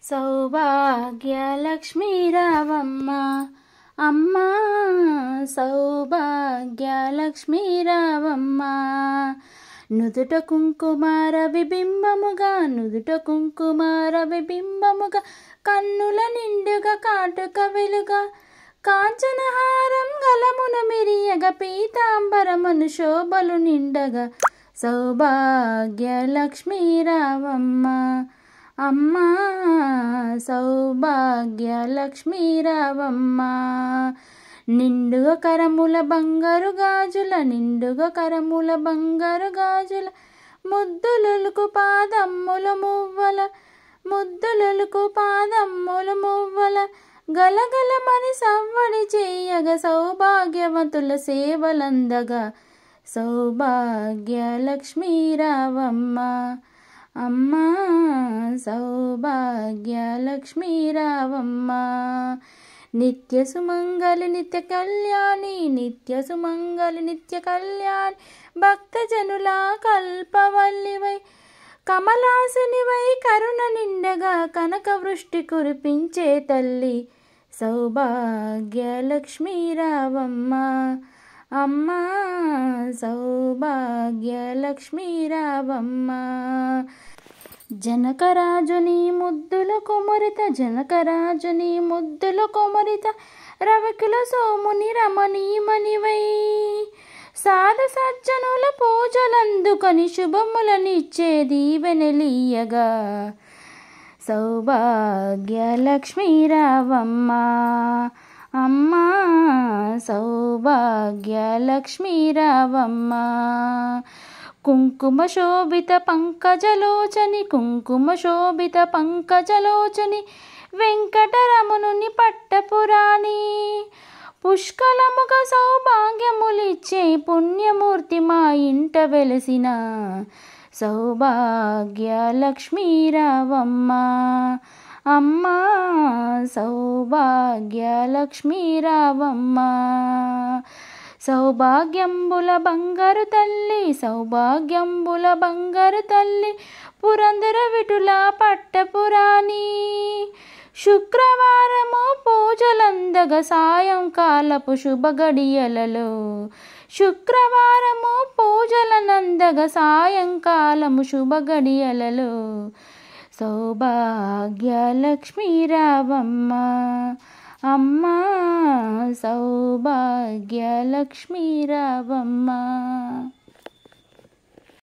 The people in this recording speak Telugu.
సౌభాగ్యలక్ష్మీ రావమ్మ అమ్మ, సౌభాగ్యలక్ష్మీ రావమ్మ. నుదుట కుంకుమార విబింబముగా, నుదుట కుంకుమార విబింబముగా, కన్నుల నిండుగా కాటుక వెలుగా, కాంచనహారం గలమున మిరియగ, పీతాంబరమును శోభలు నిండగా, సౌభాగ్యలక్ష్మీ రావమ్మ అమ్మ, సౌభాగ్యలక్ష్మీ రావమ్మ. నిండుగా కరముల బంగారు గాజుల, నిండుగా కరముల బంగారు గాజుల, ముద్దులకు పాదమ్ముల మువ్వల, ముద్దులకు పాదమ్ముల మువ్వల, గలగలమని సవ్వడి చేయగా, సౌభాగ్యవతుల సేవలందగా, సౌభాగ్యలక్ష్మీ రావమ్మ అమ్మ, సౌభాగ్యలక్ష్మీ రావమ్మ. నిత్య సుమంగళి నిత్య కళ్యాణి, నిత్య సుమంగళి నిత్య కళ్యాణి, భక్తజనుల కల్పవల్లివై, కమలాసునివై, కరుణ నిండగా, కనక వృష్టి కురిపించే తల్లి, సౌభాగ్యలక్ష్మీ రావమ్మ అమ్మ, సౌభాగ్యలక్ష్మీ రావమ్మ. జనకరాజుని ముద్దుల కొమరిత, జనకరాజుని ముద్దుల కొమరిత, రవికుల సోముని రమణీమణివై, సాధ సజ్జనుల పూజలందుకొని శుభములనిచ్చే దీవెనలీయగా, సౌభాగ్యలక్ష్మీ రావమ్మ అమ్మ, సౌభాగ్యలక్ష్మీ రావమ్మ. కుంకుమ శోభిత పంకజలోచని, కుంకుమ శోభిత పంకజలోచని, వెంకటరమణుని పట్టపురాణి, పుష్కలముగా సౌభాగ్యములిచ్చే పుణ్యమూర్తి మా ఇంట వెలసిన, సౌభాగ్యలక్ష్మీ రావమ్మ అమ్మ, సౌభాగ్యలక్ష్మీ రావమ్మ. సౌభాగ్యంబుల బంగారు తల్లి, సౌభాగ్యంబుల బంగారు తల్లి, పురందర విఠుల పట్టపురాణి, శుక్రవారము పూజలందగా, సాయంకాలపు శుభగడియలలో, శుక్రవారము పూజలనందగా, సాయంకాలము శుభగడియలలో, సౌభాగ్యలక్ష్మీ రావమ్మ అమ్మ, సౌభాగ్యలక్ష్మీ రావమ్మ.